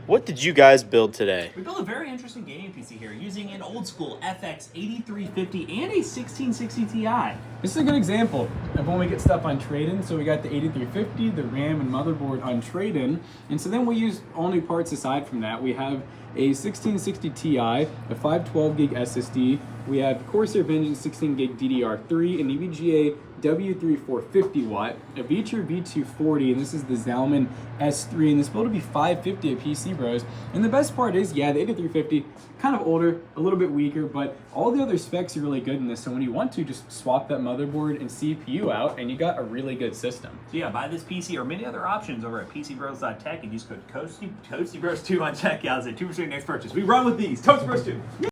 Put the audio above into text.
What did you guys build today? We built a very interesting gaming PC here using an old school FX 8350 and a 1660 Ti. This is a good example of when we get stuff on trade-in. So we got the 8350, the RAM and motherboard on trade-in. And so then we use all new parts aside from that. We have a 1660 Ti, a 512 gig SSD. We have Corsair Vengeance 16 gig DDR3, an EVGA W3 450 watt, a Veeture V240, and this is the Zalman S3, and this build will be $550 at PC Bros. And the best part is, yeah, the 8350, kind of older, a little bit weaker, but all the other specs are really good in this. So when you want to, just swap that motherboard and CPU out, and you got a really good system. So yeah, buy this PC or many other options over at PCBros.tech and use code ToastyBros2 on checkout at 2% next purchase. We run with these. ToastyBros2.